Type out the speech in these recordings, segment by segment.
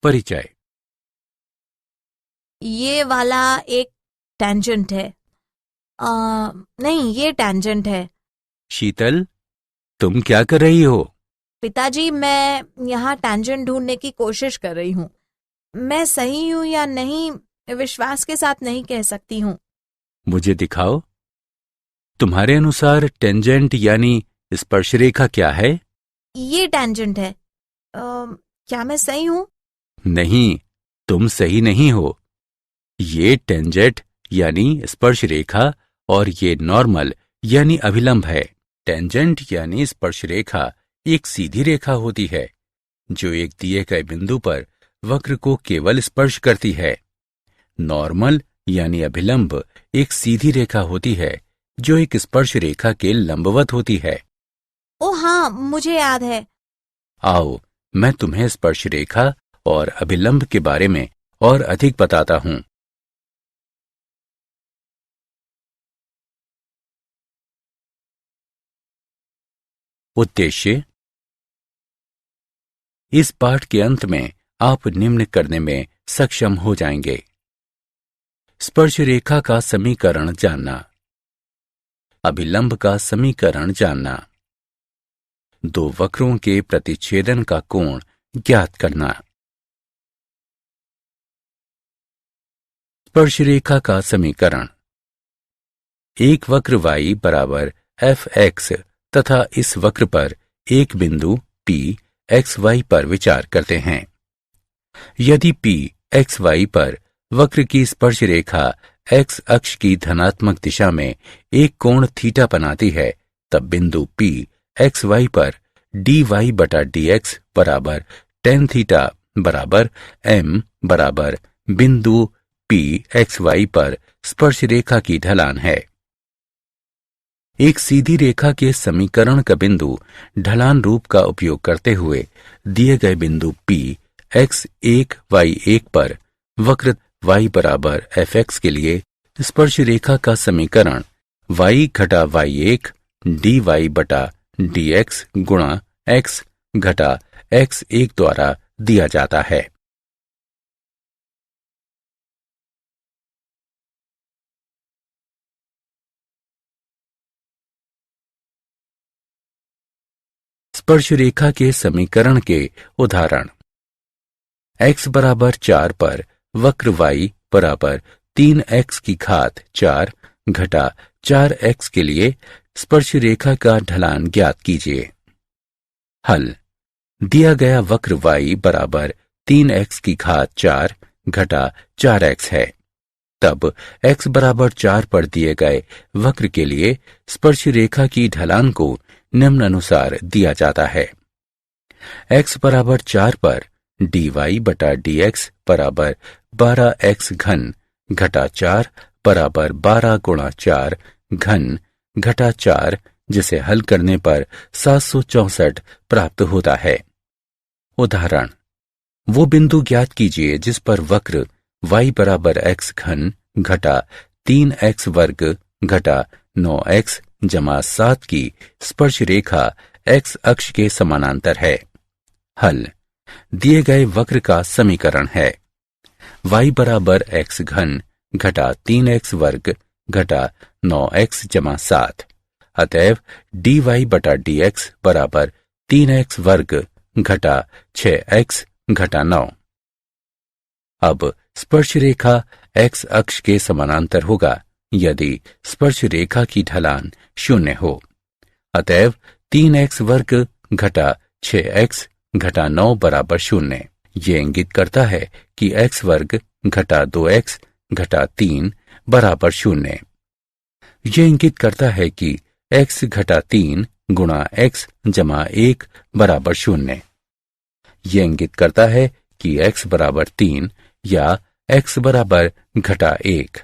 परिचय। ये वाला एक टेंजेंट है। नहीं, ये टेंजेंट है। शीतल, तुम क्या कर रही हो? पिताजी, मैं यहाँ टेंजेंट ढूंढने की कोशिश कर रही हूँ। मैं सही हूँ या नहीं, विश्वास के साथ नहीं कह सकती हूँ। मुझे दिखाओ। तुम्हारे अनुसार टेंजेंट यानी स्पर्शरेखा क्या है? ये टेंजेंट है। क्या मैं सही हूँ? नहीं, तुम सही नहीं हो। ये टेंजेंट यानी स्पर्शरेखा और ये नॉर्मल यानी अभिलंब है। टेंजेंट यानी स्पर्शरेखा एक सीधी रेखा होती है जो एक दिए गए बिंदु पर वक्र को केवल स्पर्श करती है। नॉर्मल यानी अभिलंब एक सीधी रेखा होती है जो एक स्पर्श रेखा के लंबवत होती है। ओ हाँ, मुझे याद है। आओ, मैं तुम्हें स्पर्श रेखा और अभिलंब के बारे में और अधिक बताता हूं। उद्देश्य। इस पाठ के अंत में आप निम्न करने में सक्षम हो जाएंगे। स्पर्श रेखा का समीकरण जानना, अभिलंब का समीकरण जानना, दो वक्रों के प्रतिच्छेदन का कोण ज्ञात करना। स्पर्श रेखा का समीकरण। एक वक्र y बराबर fx तथा इस वक्र पर एक बिंदु P xy पर विचार करते हैं। यदि P xy पर वक्र की स्पर्श रेखा x अक्ष की धनात्मक दिशा में एक कोण थीटा बनाती है, तब बिंदु P xy पर dy बटा dx बराबर tan थीटा बराबर m बराबर बिंदु P xy पर स्पर्श रेखा की ढलान है। एक सीधी रेखा के समीकरण का बिंदु ढलान रूप का उपयोग करते हुए दिए गए बिंदु P x1 y1 पर वक्र y बराबर fx के लिए स्पर्श रेखा का समीकरण y घटा y1 dy बटा dx गुणा x घटा x1 द्वारा दिया जाता है। स्पर्श रेखा के समीकरण के उदाहरण। x बराबर 4 पर वक्र y बराबर 3x की घात 4 घटा 4x के लिए स्पर्श रेखा का ढलान ज्ञात कीजिए। हल। दिया गया वक्र y बराबर 3x की घात 4 घटा 4x है, तब x बराबर 4 पर दिए गए वक्र के लिए स्पर्श रेखा की ढलान को निम्नानुसार दिया जाता है। x बराबर 4 पर dy बटा dx बराबर 12x घन घटा 4 बराबर 12 गुणा 4 घन घटा 4, जिसे हल करने पर 764 प्राप्त होता है। उदाहरण। वो बिंदु ज्ञात कीजिए जिस पर वक्र y बराबर x घन घटा 3x वर्ग घटा 9x जमा 7 की स्पर्श रेखा x अक्ष के समानांतर है। हल। दिए गए वक्र का समीकरण है y बराबर x घन घटा 3x वर्ग घटा 9x जमा 7। अतएव dy बटा dx बराबर 3x वर्ग घटा 6x घटा 9। अब स्पर्श रेखा x अक्ष के समानांतर होगा यदि स्पर्श रेखा की ढलान 0 हो। अतएव 3x वर्ग घटा 6x घटा 9 बराबर 0। ये इंगित करता है कि x वर्ग घटा 2x घटा 3 बराबर 0। ये इंगित करता है कि x घटा 3 गुणा x जमा 1 बराबर 0। ये इंगित करता है कि x बराबर 3 या x बराबर घटा 1।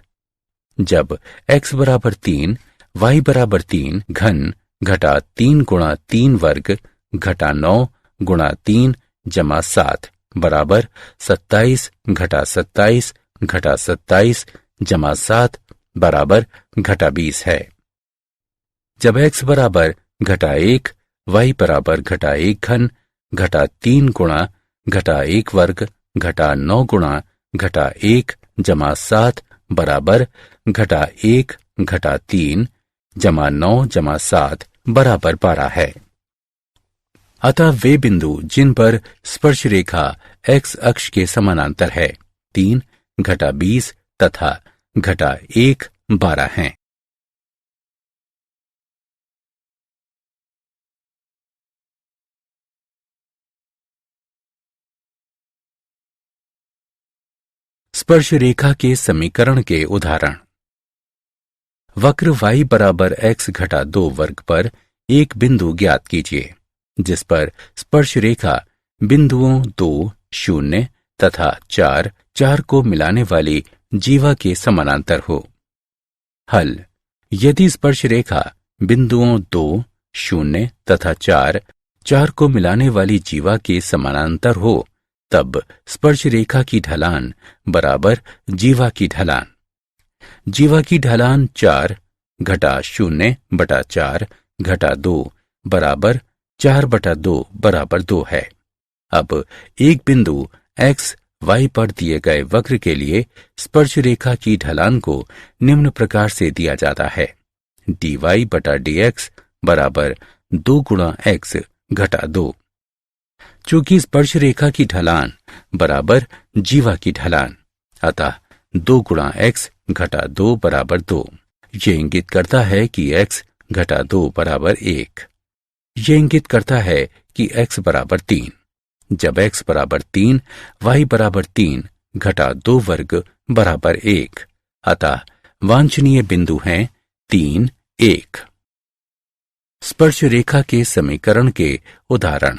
जब x बराबर 3 y बराबर 3 घन घटा 3 गुणा 3 वर्ग घटा 9 गुणा 3 जमा 7 बराबर 27 घटा 27 घटा 27 जमा 7 बराबर घटा 20 है। जब x बराबर घटा 1 y बराबर घटा 1 घन घटा 3 गुणा घटा 1 वर्ग घटा 9 गुणा घटा 1 जमा 7 बराबर घटा 1 घटा 3 जमा 9 जमा 7 बराबर 12 है। अतः वे बिंदु जिन पर स्पर्श रेखा x अक्ष के समानांतर है 3 घटा 20 तथा घटा 1 12 हैं। स्पर्श रेखा के समीकरण के उदाहरण। वक्र y बराबर x घटा 2 वर्ग पर एक बिंदु ज्ञात कीजिए जिस पर स्पर्श रेखा बिंदुओं 2, 0 तथा 4 को मिलाने वाली जीवा के समानांतर हो। हल। यदि स्पर्श रेखा बिंदुओं 2, 0 तथा 4 को मिलाने वाली जीवा के समानांतर हो तब स्पर्श रेखा की ढलान बराबर जीवा की ढलान। जीवा की ढलान 4 घटा 0 बटा 4 घटा 2 बराबर 4 बटा 2 बराबर 2 है। अब एक बिंदु x y पर दिए गए वक्र के लिए स्पर्श रेखा की ढलान को निम्न प्रकार से दिया जाता है dy बटा dx बराबर 2 गुणा x घटा 2। चूंकि स्पर्श रेखा की ढलान बराबर जीवा की ढलान अतः 2 गुणा x घटा 2 बराबर 2। ये इंगित करता है कि x घटा 2 बराबर 1। ये इंगित करता है कि x बराबर 3। जब x बराबर 3 y बराबर 3 घटा 2 वर्ग बराबर 1 अतः वांछनीय बिंदु हैं 3, 1। स्पर्श रेखा के समीकरण के उदाहरण।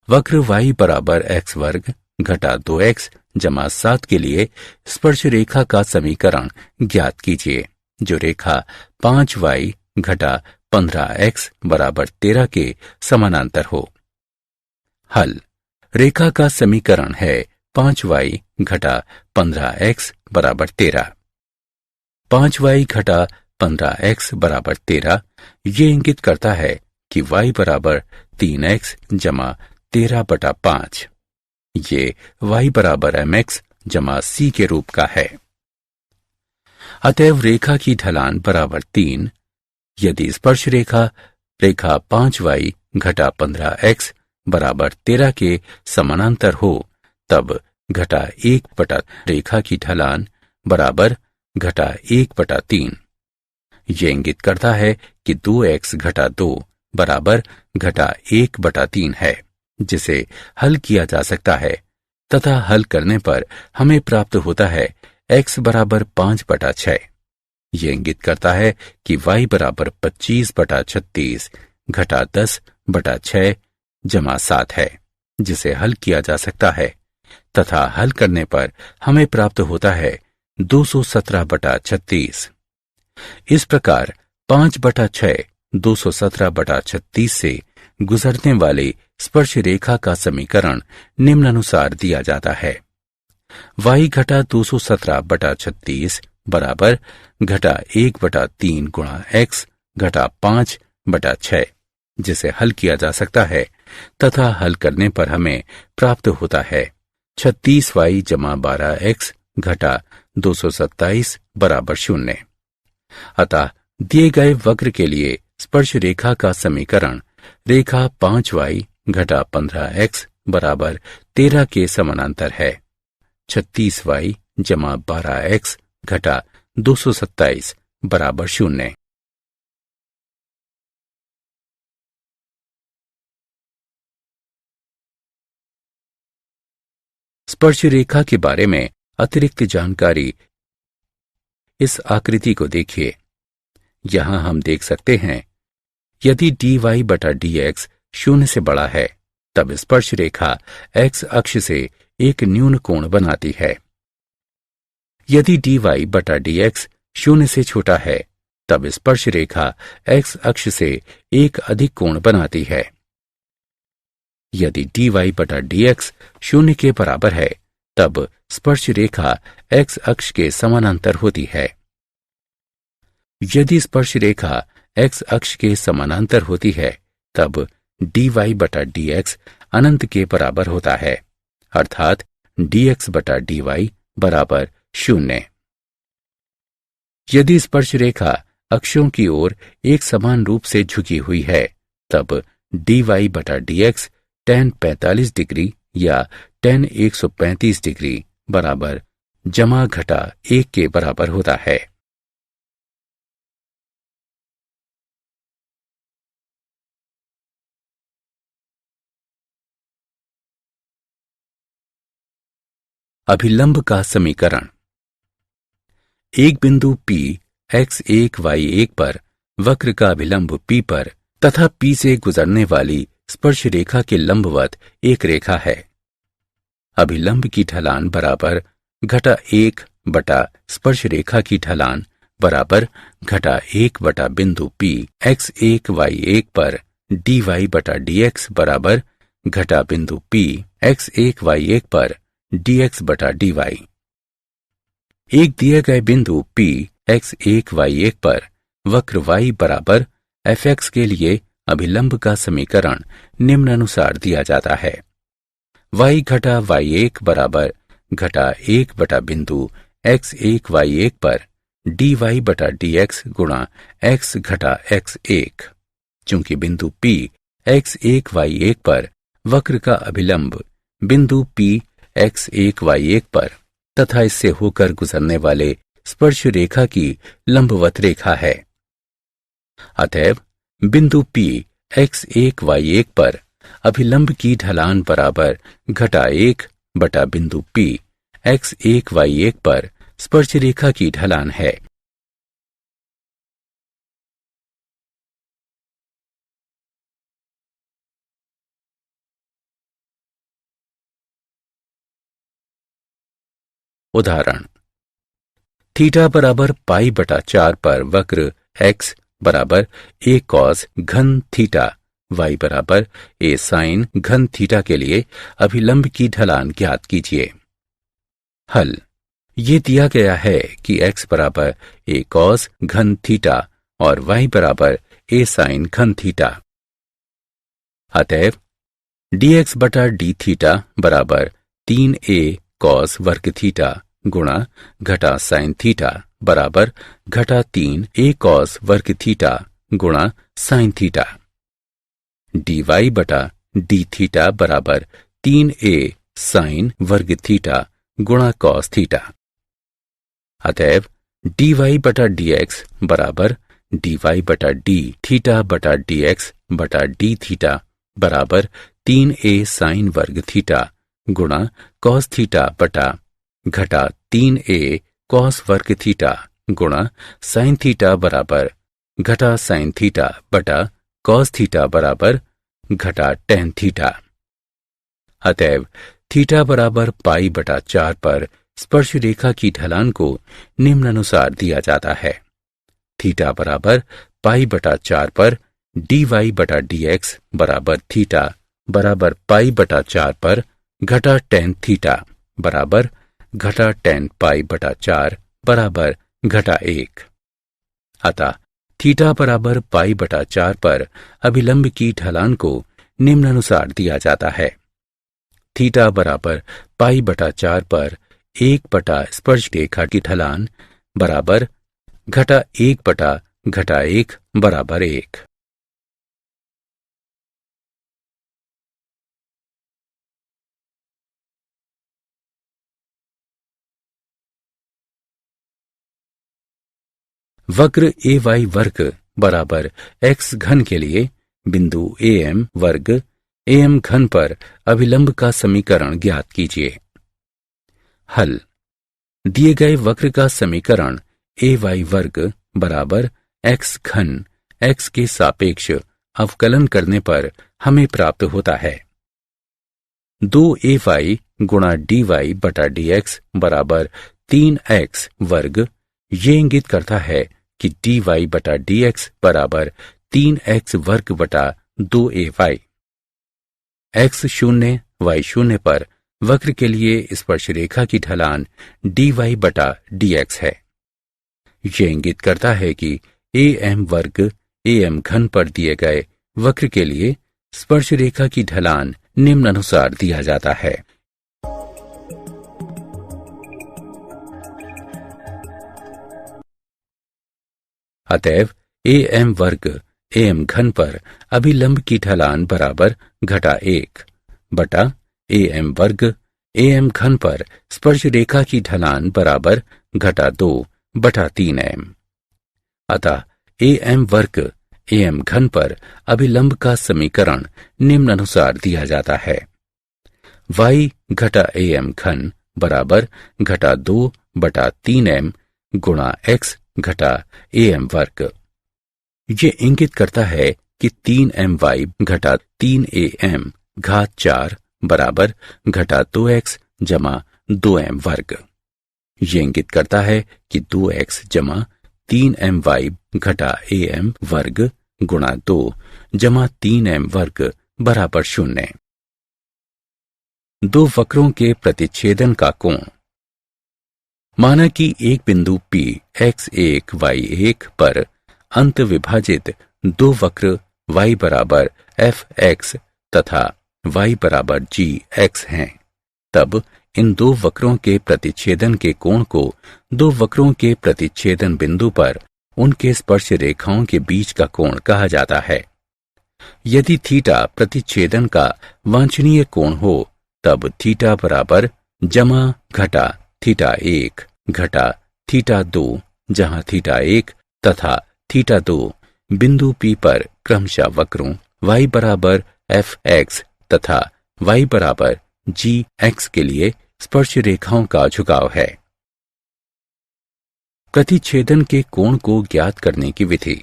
वक्र y बराबर x वर्ग घटा 2x जमा 7 के लिए स्पर्श रेखा का समीकरण ज्ञात कीजिए जो रेखा 5y घटा 15x बराबर 13 के समानांतर हो। हल। रेखा का समीकरण है 5y घटा 15x बराबर 13। 5y घटा 15x बराबर 13 ये इंगित करता है कि y बराबर 3x जमा 13 बटा 5। ये y बराबर mx जमा c के रूप का है। अतएव रेखा की ढलान बराबर 3। यदि स्पर्श रेखा 5y घटा 15x बराबर 13 के समानांतर हो तब घटा 1 बटा रेखा की ढलान बराबर घटा 1 बटा 3। ये इंगित करता है कि 2x घटा 2 बराबर घटा 1 बटा 3 है जिसे हल किया जा सकता है तथा हल करने पर हमें प्राप्त होता है x बराबर 5 बटा 6। ये इंगित करता है कि y बराबर 25 बटा 36 घटा 10 बटा 6 जमा 7 है जिसे हल किया जा सकता है तथा हल करने पर हमें प्राप्त होता है 217 बटा 36। इस प्रकार 5 बटा 6 217 बटा 36 से गुजरने वाले स्पर्श रेखा का समीकरण निम्नानुसार दिया जाता है। y घटा 217 बटा 36 बराबर घटा 1 बटा 3 गुणा x घटा 5 बटा 6 जिसे हल किया जा सकता है तथा हल करने पर हमें प्राप्त होता है 36y जमा 12x घटा 227 बराबर 0। अतः दिए गए वक्र के लिए स्पर्श रेखा का समीकरण रेखा 5y घटा 15x बराबर 13 के समानांतर है। 36y जमा 12x घटा 227 बराबर 0। स्पर्श रेखा के बारे में अतिरिक्त जानकारी इस आकृति को देखिए। यहां हम देख सकते हैं यदि dy बटा dx 0 से बड़ा है तब स्पर्श रेखा x अक्ष से एक न्यून कोण बनाती है। यदि dy बटा dx 0 से छोटा है तब स्पर्श रेखा x अक्ष से एक अधिक कोण बनाती है। यदि dy बटा dx 0 के बराबर है तब स्पर्श रेखा x अक्ष के समानांतर होती है। यदि स्पर्श रेखा x अक्ष के समानांतर होती है तब dy बटा dx अनंत के बराबर होता है अर्थात dx बटा dy बराबर 0। यदि स्पर्श रेखा अक्षों की ओर एक समान रूप से झुकी हुई है तब dy बटा dx tan 45 डिग्री या tan 135 डिग्री बराबर जमा घटा 1 के बराबर होता है। अभिलंब का समीकरण। एक बिंदु P x1 y1 पर वक्र का अभिलंब P पर तथा P से गुजरने वाली स्पर्श रेखा के लंबवत एक रेखा है। अभिलंब की ढलान बराबर घटा 1 बटा स्पर्श रेखा की ढलान बराबर घटा 1 बटा बिंदु P x1 y1 पर dy बटा dx बराबर घटा बिंदु P x1 y1 पर dx बटा dy। एक दिए गए बिंदु P x1 y1 पर वक्र y बराबर fx के लिए अभिलंब का समीकरण निम्नानुसार दिया जाता है। y घटा y1 बराबर घटा 1 बटा बिंदु x1 y1 पर dy बटा dx गुणा x घटा x1। चूंकि बिंदु P x1 y1 पर वक्र का अभिलंब बिंदु P x1 y1 पर तथा इससे होकर गुजरने वाले स्पर्श रेखा की लंबवत रेखा है, अतएव बिंदु P x1 y1 पर अभिलंब की ढलान बराबर घटा 1 बटा बिंदु P x1 y1 पर स्पर्श रेखा की ढलान है। उदाहरण। थीटा बराबर पाई बटा 4 पर वक्र x बराबर a cos घन थीटा y बराबर a sin घन थीटा के लिए अभिलंब की ढलान ज्ञात कीजिए। हल। ये दिया गया है कि x बराबर a cos घन थीटा और y बराबर a sin घन थीटा। अतएव dx बटा d थीटा बराबर 3a cos वर्ग थीटा गुणा घटा साइन थीटा बराबर घटा 3a cos वर्ग थीटा गुणा साइन थीटा। dy बटा d थीटा बराबर 3a साइन वर्ग थीटा गुणा cos थीटा। अतएव dy बटा dx बराबर dy बटा d थीटा बटा dx बटा d थीटा बराबर 3a साइन वर्ग थीटा गुणा cos थीटा बटा घटा 3a cos वर्ग थीटा गुणा साइन थीटा बराबर घटा साइन थीटा बटा cos थीटा बराबर घटा tan थीटा। अतएव थीटा बराबर पाई बटा 4 पर स्पर्श रेखा की ढलान को निम्नानुसार दिया जाता है। थीटा बराबर पाई बटा 4 पर dy बटा dx बराबर थीटा बराबर पाई बटा 4 पर घटा tan थीटा बराबर घटा tan पाई बटा 4 बराबर घटा 1। अतः थीटा बराबर पाई बटा 4 पर अभिलंब की ढलान को निम्नानुसार दिया जाता है। थीटा बराबर पाई बटा 4 पर 1 बटा स्पर्श रेखा की ढलान बराबर घटा 1 बटा घटा 1 बराबर 1। वक्र ay वर्ग बराबर x घन के लिए बिंदु am वर्ग am घन पर अभिलंब का समीकरण ज्ञात कीजिए। हल। दिए गए वक्र का समीकरण ay वर्ग बराबर x घन x के सापेक्ष अवकलन करने पर हमें प्राप्त होता है 2ay गुणा dy बटा dx बराबर 3x वर्ग। ये इंगित करता है कि dy बटा dx बराबर 3x वर्ग बटा 2ay। x शून्य y शून्य पर वक्र के लिए स्पर्श रेखा की ढलान dy बटा dx है। यह इंगित करता है कि am वर्ग am घन पर दिए गए वक्र के लिए स्पर्श रेखा की ढलान निम्नानुसार दिया जाता है। अतएव am वर्ग am घन पर अभिलंब की ढलान बराबर घटा 1 बटा am वर्ग am घन पर स्पर्श रेखा की ढलान बराबर घटा 2 बटा 3am। अतः am वर्ग am घन पर अभिलंब का समीकरण निम्नानुसार दिया जाता है। y घटा am घन बराबर घटा 2 बटा 3m गुणा x घटा am वर्ग। ये इंगित करता है कि 3my घटा 3am घात 4 बराबर घटा 2x जमा 2m वर्ग। ये इंगित करता है कि 2x जमा 3my घटा am वर्ग गुणा 2 जमा 3m वर्ग बराबर 0। दो वक्रों के प्रतिच्छेदन का कोण। माना कि एक बिंदु P x1 y1 पर अंत विभाजित दो वक्र y बराबर fx तथा y बराबर gx हैं। तब इन दो वक्रों के प्रतिच्छेदन के कोण को दो वक्रों के प्रतिच्छेदन बिंदु पर उनके स्पर्श रेखाओं के बीच का कोण कहा जाता है। यदि थीटा प्रतिच्छेदन का वांछनीय कोण हो तब थीटा बराबर जमा घटा थीटा 1 घटा थीटा 2 जहां थीटा 1 तथा थीटा 2 बिंदु P पर क्रमशः वक्रों y बराबर fx तथा y बराबर gx के लिए स्पर्श रेखाओं का झुकाव है। प्रतिच्छेदन के कोण को ज्ञात करने की विधि।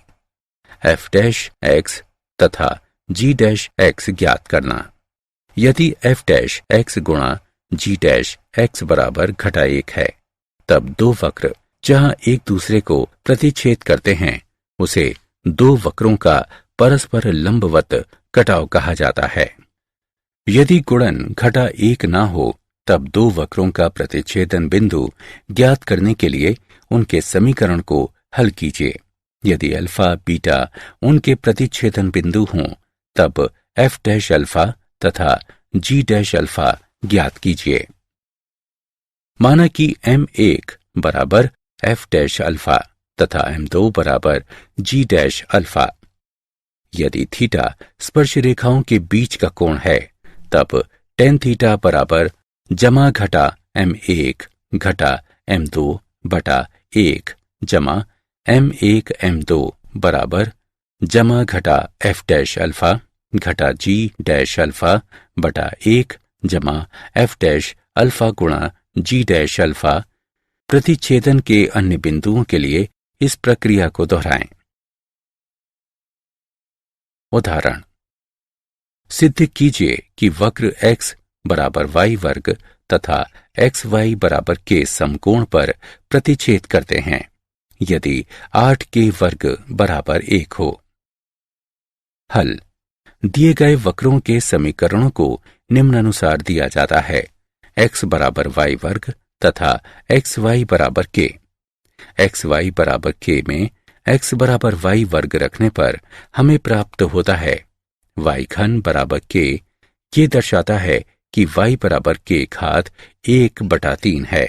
f' तथा g' ज्ञात करना। यदि f' गुणा g' बराबर घटा 1 है तब दो वक्र जहां एक दूसरे को प्रतिच्छेद करते हैं उसे दो वक्रों का परस्पर लंबवत कटाव कहा जाता है। यदि गुणन घटा 1 ना हो तब दो वक्रों का प्रतिच्छेदन बिंदु ज्ञात करने के लिए उनके समीकरण को हल कीजिए। यदि अल्फा बीटा उनके प्रतिच्छेदन बिंदु हों तब f' अल्फा तथा g' अल्फा ज्ञात कीजिए। माना कि m1 बराबर f' अल्फा तथा m2 बराबर g' अल्फा। यदि थीटा स्पर्श रेखाओं के बीच का कोण है तब tan थीटा बराबर जमा घटा m1 घटा m2 बटा 1 जमा m1 m2 बराबर जमा घटा f' अल्फा घटा g' अल्फा बटा 1 जमा f' अल्फा गुणा g' अल्फा। प्रतिच्छेदन के अन्य बिंदुओं के लिए इस प्रक्रिया को दोहराएं। उदाहरण। सिद्ध कीजिए कि वक्र x बराबर y वर्ग तथा xy बराबर के समकोण पर प्रतिच्छेद करते हैं यदि 8k वर्ग बराबर 1 हो। हल। दिए गए वक्रों के समीकरणों को निम्नानुसार दिया जाता है। x बराबर y वर्ग तथा xy बराबर k। xy बराबर k में x बराबर y वर्ग रखने पर हमें प्राप्त होता है y घन बराबर k। ये दर्शाता है कि y बराबर k घात 1 बटा 3 है।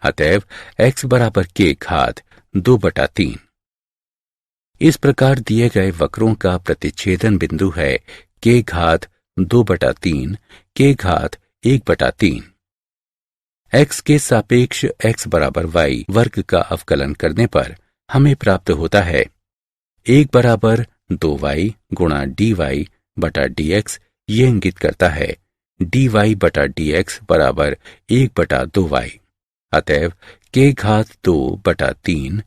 अतएव x बराबर k घात 2 बटा 3। इस प्रकार दिए गए वक्रों का प्रतिच्छेदन बिंदु है k घात 2 बटा 3 k घात 1 बटा 3। x के सापेक्ष x बराबर y वर्ग का अवकलन करने पर हमें प्राप्त होता है 1 बराबर 2y गुणा dy बटा dx। ये इंगित करता है dy बटा dx बराबर 1 बटा 2y। अतएव k घात 2 बटा 3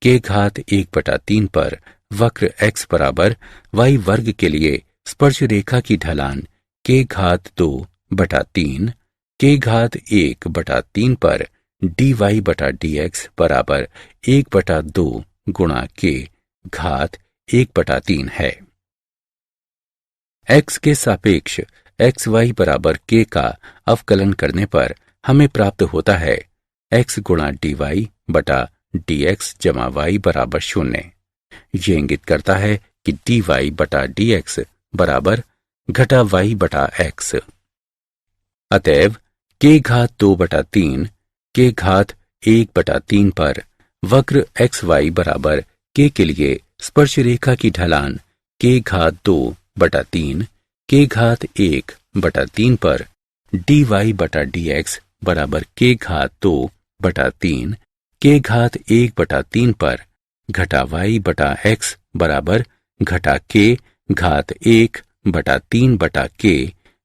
k घात 1 बटा 3 पर वक्र x बराबर y वर्ग के लिए स्पर्श रेखा की ढलान k घात 2 बटा 3 k घात 1 बटा 3 पर dy बटा dx बराबर 1 बटा 2 गुणा k घात 1 बटा 3 है। x के सापेक्ष xy बराबर k का अवकलन करने पर हमें प्राप्त होता है x गुणा dy बटा dx जमा y बराबर 0। ये इंगित करता है कि dy बटा dx बराबर घटा y बटा x। अतएव k घात 2 बटा 3 k घात 1 बटा 3 पर वक्र xy बराबर के लिए स्पर्श रेखा की ढलान k घात 2/3 k घात 1/3 पर dy/dx बराबर k घात 2/3 k घात 1/3 पर घटा y/x बराबर घटा k घात 1/3 k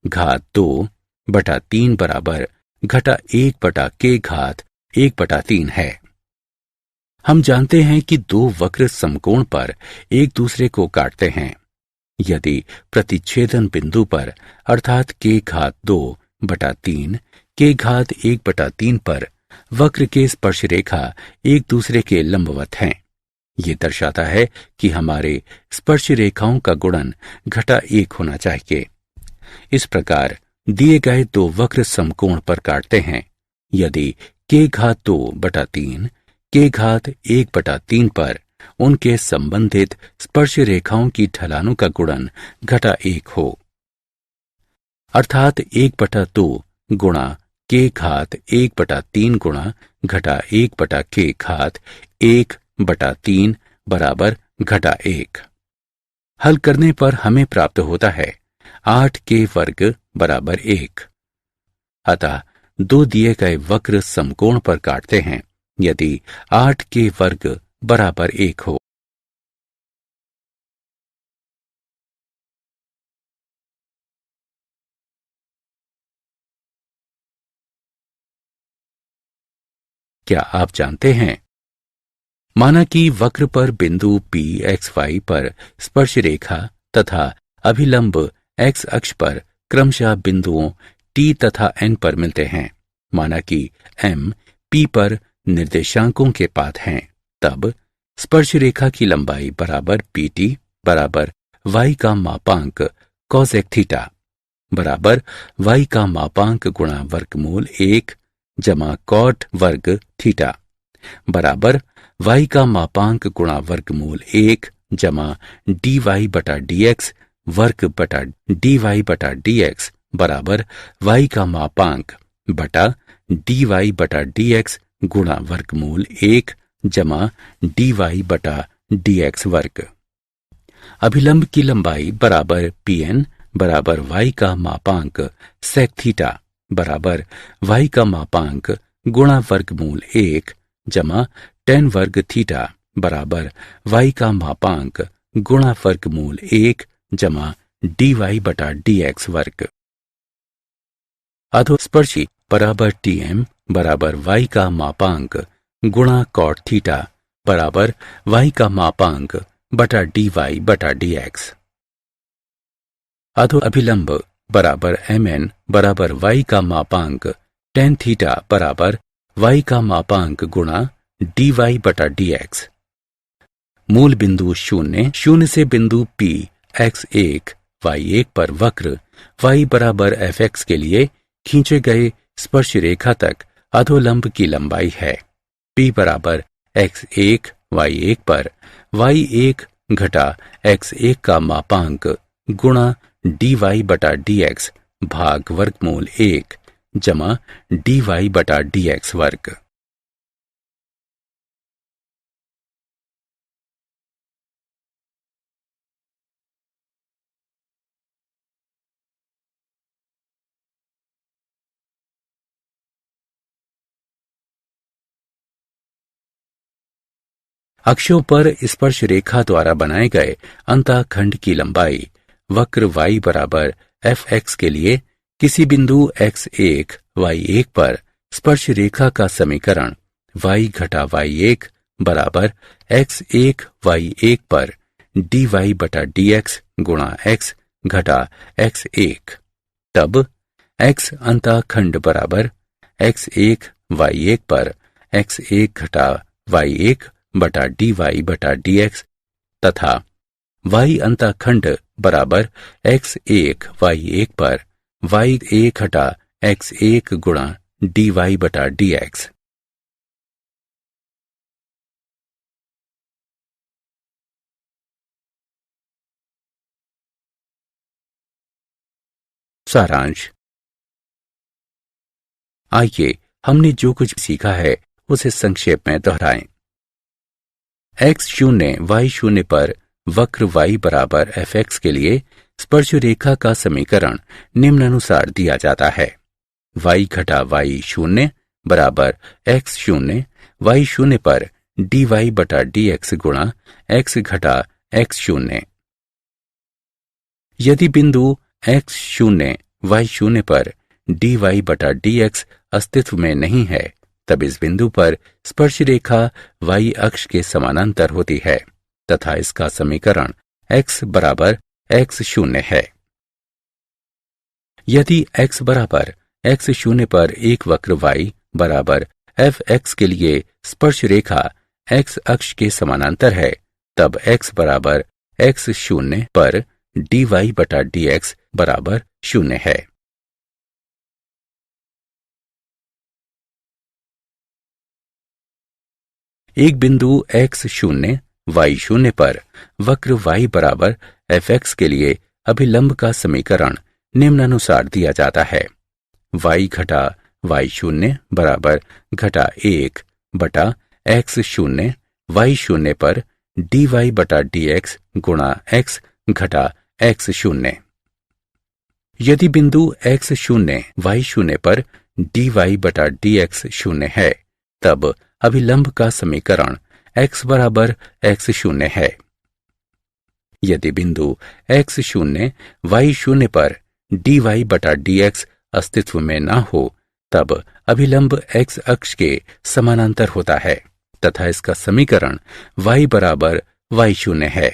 घात 2/3 बराबर घटा 1/k घात 1/3 है। हम जानते हैं कि दो वक्र समकोण पर एक दूसरे को काटते हैं। यदि प्रतिच्छेदन बिंदु पर अर्थात k घात 2/3 k घात 1/3 पर वक्र के स्पर्श रेखा एक दूसरे के लंबवत हैं, ये दर्शाता है कि हमारे स्पर्श रेखाओं का गुणन घटा 1 होना चाहिए। इस प्रकार दिए गए दो वक्र समकोण पर काटते हैं। यदि k घात 2/3 k घात 1/3 पर उनके संबंधित स्पर्श रेखाओं की ढलानों का गुणन घटा 1 हो, अर्थात 1/2 गुणा k घात 1/3 गुणा घटा 1/k घात 1/3 बराबर घटा 1। हल करने पर हमें प्राप्त होता है 8k वर्ग बराबर 1। अतः दो दिए गए वक्र समकोण पर काटते हैं यदि 8k वर्ग बराबर 1 हो। क्या आप जानते हैं, माना कि वक्र पर बिंदु P XY पर स्पर्श रेखा तथा अभिलंब x अक्ष पर क्रमशः बिंदुओं T तथा N पर मिलते हैं। माना कि M P पर निर्देशांकों के पात हैं, तब स्पर्श रेखा की लंबाई बराबर PT बराबर y का मापांक cosec थीटा बराबर y का मापांक गुणा वर्गमूल 1 जमा cot वर्ग थीटा बराबर y का मापांक गुणा वर्गमूल 1 जमा dy/dx वर्ग बटा dy/dx बराबर y का मापांक बटा dy/dx गुणा वर्गमूल 1 जमा dy/dx वर्ग। अभिलंब की लंबाई बराबर pn बराबर y का मापांक sec थीटा बराबर y का मापांक गुणा वर्गमूल 1 जमा tan वर्ग थीटा बराबर y का मापांक गुणा वर्गमूल 1 जमा dy/dx वर्ग। अधोस्पर्शी बराबर tm बराबर y का मापांक गुणा cot थीटा बराबर y का मापांक बटा dy/dx। अधो अभिलंब बराबर mn बराबर y का मापांक tan थीटा बराबर y का मापांक गुणा dy/dx। मूल बिंदु 0 से बिंदु P x1 y1 पर वक्र y बराबर fx के लिए खींचे गए स्पर्श रेखा तक अधोलंब की लंबाई है। P बराबर x1 y1 पर y1 घटा x1 का मापांक गुणा dy/dx भाग वर्गमूल 1 जमा dy/dx वर्ग। अक्षों पर स्पर्श रेखा द्वारा बनाए गए अंतःखंड की लंबाई वक्र y बराबर fx के लिए किसी बिंदु x1 y1 पर स्पर्श रेखा का समीकरण y घटा y1 बराबर x1 y1 पर dy/dx गुणा x घटा x1। तब x अंतःखंड बराबर x1 y1 पर x1 घटा y1 बटा dy/dx तथा y अंतःखंड बराबर x1 y1 पर y1 घटा x1 गुणा dy/dx। सारांश। आइए हमने जो कुछ सीखा है उसे संक्षेप में दोहराएं। x शून्य y शून्य पर वक्र y बराबर fx के लिए स्पर्श रेखा का समीकरण निम्नानुसार दिया जाता है। y घटा y शून्य बराबर x शून्य y शून्य पर dy बटा dx गुणा x घटा x शून्य। यदि बिंदु x शून्य y शून्य पर dy बटा dx अस्तित्व में नहीं है, तब इस बिंदु पर स्पर्श रेखा y अक्ष के समानांतर होती है तथा इसका समीकरण x बराबर x शून्य है। यदि x बराबर x शून्य पर एक वक्र y बराबर fx के लिए स्पर्श रेखा x अक्ष के समानांतर है, तब x बराबर x शून्य पर dy बटा dx बराबर शून्य है। एक बिंदु x शून्य y शून्य पर वक्र y बराबर fx के लिए अभिलंब का समीकरण निम्नानुसार दिया जाता है। y घटा y शून्य बराबर घटा 1 बटा x शून्य y शून्य पर dy बटा dx गुणा x घटा x शून्य। यदि बिंदु x शून्य y शून्य पर dy बटा dx शून्य है, तब अभिलंब का समीकरण x बराबर x शून्य है। यदि बिंदु x शून्य y शून्य पर dy बटा dx अस्तित्व में न हो, तब अभिलंब x अक्ष के समानांतर होता है तथा इसका समीकरण y बराबर y शून्य है।